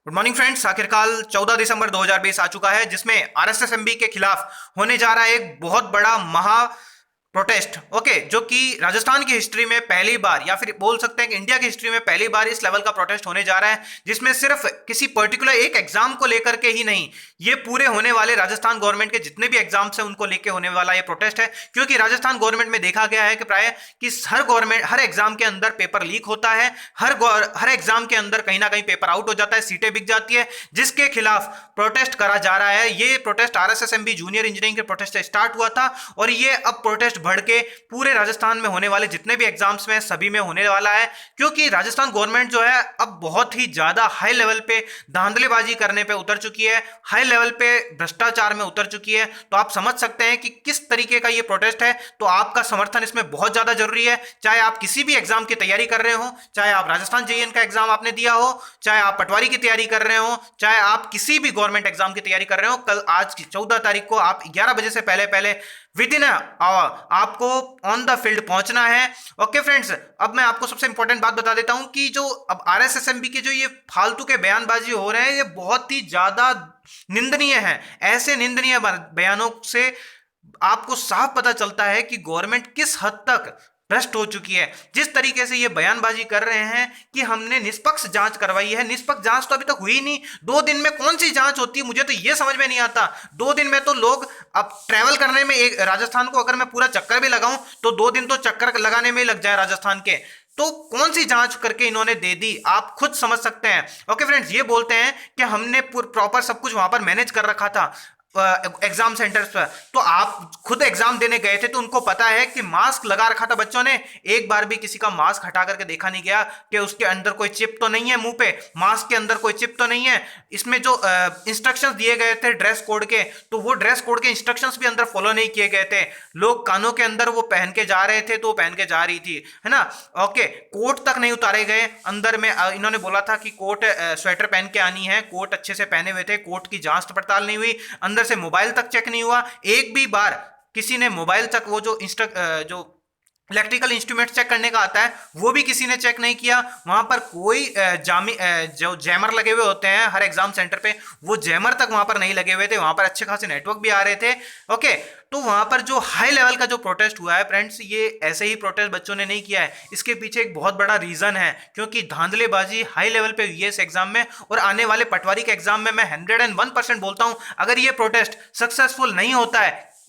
Good morning friends. आखिरकार 14 दिसंबर 2020 आ चुका है जिसमें आरएसएसएमबी के खिलाफ होने जा रहा है एक बहुत बड़ा महा प्रोटेस्ट। ओके, जो कि राजस्थान की हिस्ट्री में पहली बार या फिर बोल सकते हैं कि इंडिया की हिस्ट्री में पहली बार इस लेवल का प्रोटेस्ट होने जा रहा है, जिसमें सिर्फ किसी पर्टिकुलर एक एग्जाम को लेकर के ही नहीं, ये पूरे होने वाले राजस्थान गवर्नमेंट के जितने भी एग्जाम्स हैं उनको लेकर होने वाला ये प्रोटेस्ट है। क्योंकि राजस्थान गवर्नमेंट में देखा गया है कि प्राय कि हर एग्जाम के अंदर पेपर लीक होता है, हर एग्जाम के अंदर कहीं ना कहीं पेपर आउट हो जाता है, सीटें बिक जाती है, जिसके खिलाफ प्रोटेस्ट करा जा रहा है। ये प्रोटेस्ट आरएसएसएमबी जूनियर इंजीनियरिंग के प्रोटेस्ट से स्टार्ट हुआ था और ये अब प्रोटेस्ट बढ़ के पूरे राजस्थान में होने वाले जितने भी एग्जाम्स में सभी में होने वाला है। क्योंकि राजस्थान गवर्नमेंट जो है अब बहुत ही ज्यादा हाई लेवल पे धांधलेबाजी करने पे उतर चुकी है, हाई लेवल पे भ्रष्टाचार में उतर चुकी है। तो आप समझ सकते हैं कि किस तरीके का ये प्रोटेस्ट है। तो आपका समर्थन इसमें बहुत ज्यादा जरूरी है। चाहे आप किसी भी एग्जाम की तैयारी कर रहे हो, चाहे आप राजस्थान जेईएन का एग्जाम आपने दिया हो, चाहे आप पटवारी की तैयारी कर रहे हो, चाहे आप किसी भी गवर्नमेंट एग्जाम की तैयारी कर रहे हो, कल आज की 14 तारीख को आप 11 बजे से पहले पहले विद इन आवर आपको ऑन द फील्ड पहुंचना है। ओके फ्रेंड्स, अब मैं आपको सबसे इंपॉर्टेंट बात बता देता हूं कि जो अब आरएसएसएमबी के जो ये फालतू के बयानबाजी हो रहे हैं, ये बहुत ही ज्यादा निंदनीय है। ऐसे निंदनीय बयानों से आपको साफ पता चलता है कि गवर्नमेंट किस हद तक भ्रष्ट हो चुकी है। जिस तरीके से ये बयानबाजी कर रहे हैं कि हमने निष्पक्ष जांच करवाई है, निष्पक्ष जांच तो अभी तक हुई नहीं। 2 दिन में कौन सी जांच होती है, मुझे तो ये समझ में नहीं आता। 2 दिन में तो लोग अब ट्रैवल करने में, एक राजस्थान को अगर मैं पूरा चक्कर भी लगाऊं तो 2 दिन तो चक्कर लगाने में ही लग जाए राजस्थान के। तो कौन सी जांच करके इन्होंने दे दी, आप खुद समझ सकते हैं। ओके फ्रेंड्स, ये बोलते हैं कि हमने प्रॉपर सब कुछ वहां पर मैनेज कर रखा था एग्जाम सेंटर्स पर। तो आप खुद एग्जाम देने गए थे तो उनको पता है कि मास्क लगा रखा था बच्चों ने, एक बार भी किसी का मास्क हटा करके देखा नहीं गया कि उसके अंदर कोई चिप तो नहीं है, मुंह पे मास्क के अंदर कोई चिप तो नहीं है। इसमें जो इंस्ट्रक्शंस दिए गए थे ड्रेस कोड के, तो वो ड्रेस कोड के इंस्ट्रक्शंस भी अंदर फॉलो नहीं किए गए थे। लोग कानों के अंदर वो पहन के जा रहे थे तो वो पहन के जा रही थी, है ना। ओके, कोट तक नहीं उतारे गए अंदर में। इन्होंने बोला था कि कोट स्वेटर पहन के आनी है, कोट अच्छे से पहने हुए थे, कोट की जांच पड़ताल नहीं हुई, अंदर से मोबाइल तक चेक नहीं हुआ। एक भी बार किसी ने मोबाइल तक वो जो जो इलेक्ट्रिकल इंस्ट्रूमेंट चेक करने का आता है वो भी किसी ने चेक नहीं किया। वहां पर कोई जो जैमर लगे हुए होते हैं हर एग्जाम सेंटर पे, वो जैमर तक वहां पर नहीं लगे हुए थे। वहां पर अच्छे खासे नेटवर्क भी आ रहे थे। ओके, तो वहां पर जो हाई लेवल का जो प्रोटेस्ट हुआ है फ्रेंड्स, ये ऐसे ही प्रोटेस्ट बच्चों ने नहीं किया है। इसके पीछे एक बहुत बड़ा रीजन है, क्योंकि धांधलेबाजी हाई लेवल पे हुई है इस एग्जाम में। और आने वाले पटवारी के एग्जाम में मैं 101% बोलता हूं, अगर ये प्रोटेस्ट सक्सेसफुल नहीं होता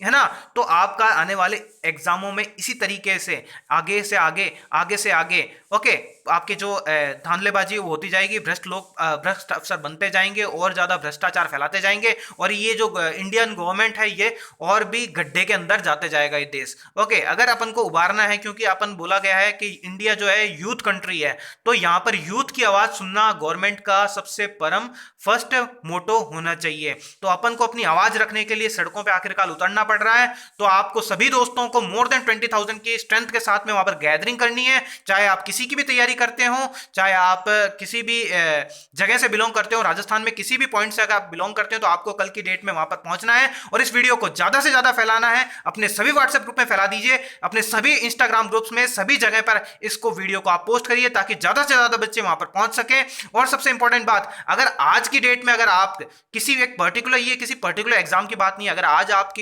है ना, तो आपका आने वाले एग्जामों में इसी तरीके से आगे से आगे, आगे से आगे, ओके, आपके जो धांधलेबाजी वो होती जाएगी, भ्रष्ट लोग भ्रष्ट अफसर बनते जाएंगे और ज्यादा भ्रष्टाचार फैलाते जाएंगे, और ये जो इंडियन गवर्नमेंट है ये और भी गड्ढे के अंदर जाते जाएगा ये देश। ओके, अगर अपन को उबारना है, क्योंकि अपन बोला गया है कि इंडिया जो है यूथ कंट्री है, तो यहाँ पर यूथ की आवाज सुनना गवर्नमेंट का सबसे परम फर्स्ट मोटो होना चाहिए। तो अपन को अपनी आवाज रखने के लिए सड़कों पर आखिरकार उतरना पड़ रहा है। तो आपको सभी दोस्तों को मोर देन 20,000 की स्ट्रेंथ के साथ में वहां पर गैदरिंग करनी है। चाहे आप किसी की भी तैयारी करते हो, चाहे आप किसी भी जगह से बिलोंग करते हो, राजस्थान में किसी भी पॉइंट से अगर आप बिलोंग करते हो, तो आपको कल की डेट में वहां पर पहुंचना है और इस वीडियो को ज्यादा से ज्यादा फैलाना है। अपने सभी व्हाट्सएप ग्रुप में फैला दीजिए, अपने सभी इंस्टाग्राम ग्रुप्स में, सभी जगह पर इसको वीडियो को आप पोस्ट करिए ताकि ज्यादा से ज्यादा बच्चे वहां पर पहुंच सके। और सबसे इंपॉर्टेंट बात, अगर आज की डेट में अगर आप किसी एक पर्टिकुलर, ये किसी पर्टिकुलर एग्जाम की बात नहीं, अगर आज आप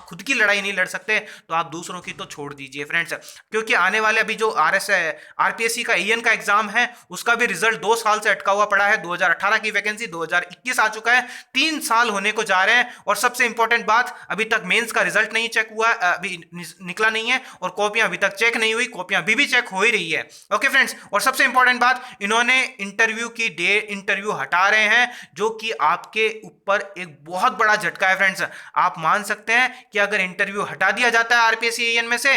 खुद की लड़ाई नहीं लड़ सकते तो आप दूसरों की तो छोड़ दीजिए फ्रेंड्स। क्योंकि आने वाले अभी जो आरपीएससी का ईएन का एग्जाम है, उसका भी रिजल्ट 2 साल से अटका हुआ पड़ा है। 2018 की वैकेंसी 2021 आ चुका है, 3 साल होने को जा रहे हैं। और सबसे इंपॉर्टेंट बात, अभी तक मेंस का रिजल्ट नहीं चेक हुआ, अभी निकला नहीं है, और कॉपियां अभी तक चेक नहीं हुई, कॉपियां अभी भी चेक हो ही रही है। ओके फ्रेंड्स, और सबसे इंपॉर्टेंट बात, इन्होंने इंटरव्यू की डेट, इंटरव्यू हटा रहे हैं, जो कि आपके ऊपर एक बहुत बड़ा झटका है फ्रेंड्स। आप मान सकते हैं कि अगर इंटरव्यू हटा दिया जाता है आरपीएससी ईएन में से,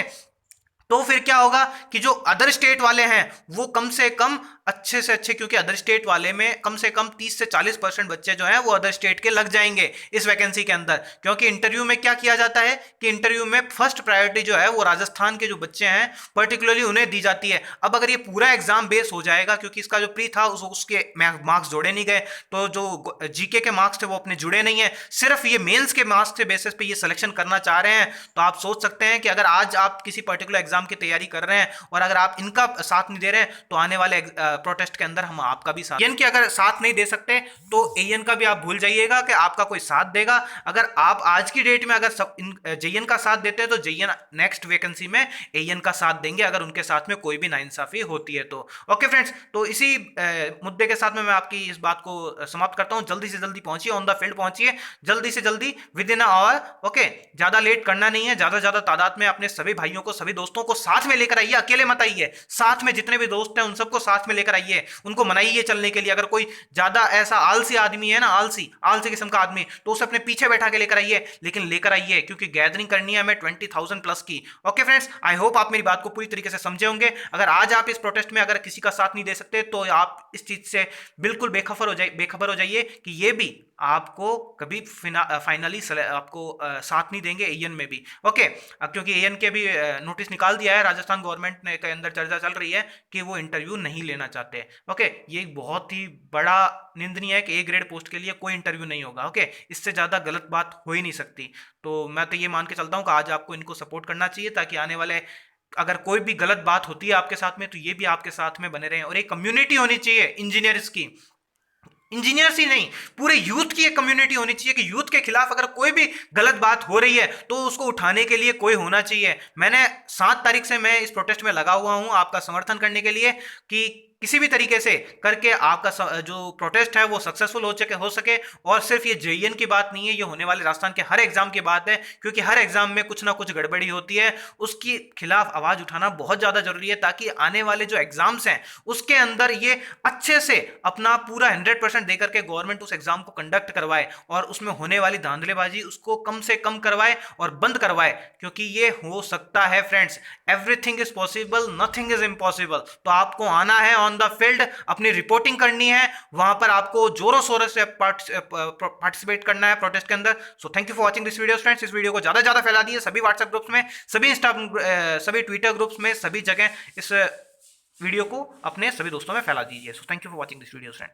तो फिर क्या होगा कि जो अदर स्टेट वाले हैं वो कम से कम अच्छे से अच्छे, क्योंकि अदर स्टेट वाले में कम से कम 30 से 40% बच्चे जो हैं वो अदर स्टेट के लग जाएंगे इस वैकेंसी के अंदर। क्योंकि इंटरव्यू में क्या किया जाता है कि इंटरव्यू में फर्स्ट प्रायोरिटी जो है वो राजस्थान के जो बच्चे हैं पर्टिकुलरली उन्हें दी जाती है। अब अगर ये पूरा एग्जाम बेस हो जाएगा, क्योंकि इसका जो प्री था उसके मार्क्स जोड़े नहीं गए, तो जो जीके के मार्क्स थे वो अपने जुड़े नहीं है, सिर्फ ये मेंस के मार्क्स के बेसिस पे ये सिलेक्शन करना चाह रहे हैं। तो आप सोच सकते हैं कि अगर आज आप किसी पर्टिकुलर एग्जाम की तैयारी कर रहे हैं और अगर आप इनका साथ नहीं दे रहे हैं, तो आने वाले प्रोटेस्ट के अंदर हम आपका भी साथ, एएन के अगर साथ नहीं दे सकते तो एएन का भी आप भूल जाइएगा कि आपका कोई साथ देगा। अगर आप आज की डेट में अगर सब जेएन का साथ देते हैं तो जेएन नेक्स्ट वैकेंसी में एएन का साथ देंगे, अगर उनके साथ में कोई भी नाइंसाफी होती है तो। ओके फ्रेंड्स, तो इसी मुद्दे के साथ में मैं आपकी इस बात को समाप्त करता हूं। जल्दी से जल्दी पहुंचिए, ऑन द फील्ड पहुंचिए, जल्दी से जल्दी within a hour. Okay, ज्यादा लेट करना नहीं है, ज्यादा तादाद में अपने सभी भाइयों को, सभी दोस्तों को साथ में लेकर आइए, अकेले मत आइए, साथ में जितने भी दोस्त हैं उन सबको साथ में लेकर आइए, उनको मनाइए चलने के लिए। अगर कोई ज्यादा ऐसा आलसी आदमी है ना, आलसी किस्म का आदमी, तो उसे अपने पीछे बैठा के लेकर आइए, लेकिन लेकर आइए, क्योंकि गैदरिंग करनी है हमें 20,000 प्लस की। ओके फ्रेंड्स, आई होप आप मेरी बात को पूरी तरीके से समझे होंगे। अगर आज आप इस प्रोटेस्ट में अगर किसी का साथ नहीं दे सकते तो आप इस चीज से बिल्कुल बेखबर हो जाइए कि ये भी आपको कभी फाइनली आपको साथ नहीं देंगे एएन में भी। ओके, क्योंकि एएन के भी नोटिस निकाल दिया है, राजस्थान गवर्नमेंट ने के अंदर चर्चा चल रही है कि वो इंटरव्यू नहीं लेना चाहते। ओके, ये एक बहुत ही बड़ा निंदनीय है कि ए ग्रेड पोस्ट के लिए कोई इंटरव्यू नहीं होगा। ओके, इससे ज्यादा गलत बात हो ही नहीं सकती। तो मैं तो ये मान के चलता हूँ कि आज आपको इनको सपोर्ट करना चाहिए, ताकि आने वाले अगर कोई भी गलत बात होती है आपके साथ में तो ये भी आपके साथ में बने रहें। और एक कम्युनिटी होनी चाहिए इंजीनियर्स की, इंजीनियर्स ही नहीं, पूरे यूथ की एक कम्युनिटी होनी चाहिए कि यूथ के खिलाफ अगर कोई भी गलत बात हो रही है तो उसको उठाने के लिए कोई होना चाहिए। मैंने 7 तारीख से मैं इस प्रोटेस्ट में लगा हुआ हूं आपका समर्थन करने के लिए कि किसी भी तरीके से करके आपका जो प्रोटेस्ट है वो सक्सेसफुल हो सके। और सिर्फ ये जेईएन की बात नहीं है, ये होने वाले राजस्थान के हर एग्जाम की बात है, क्योंकि हर एग्जाम में कुछ ना कुछ गड़बड़ी होती है, उसकी खिलाफ आवाज उठाना बहुत ज्यादा जरूरी है, ताकि आने वाले जो एग्जाम्स हैं उसके अंदर ये अच्छे से अपना पूरा 100% देकर के गवर्नमेंट उस एग्जाम को कंडक्ट करवाए और उसमें होने वाली धांधलेबाजी उसको कम से कम करवाए और बंद करवाए, क्योंकि ये हो सकता है friends. Everything is possible, nothing is impossible. तो आपको आना है ऑन द फील्ड, अपनी रिपोर्टिंग करनी है, वहां पर आपको जोरों शोरों से पार्टिसिपेट करना है प्रोटेस्ट के अंदर। So thank you for watching this video friends. इस वीडियो को ज्यादा ज्यादा फैला दिए सभी व्हाट्सएप ग्रुप्स में, सभी ट्विटर ग्रुप्स में, सभी जगह इस वीडियो को अपने सभी दोस्तों में फैला दीजिए। So thank you for watching this video friend.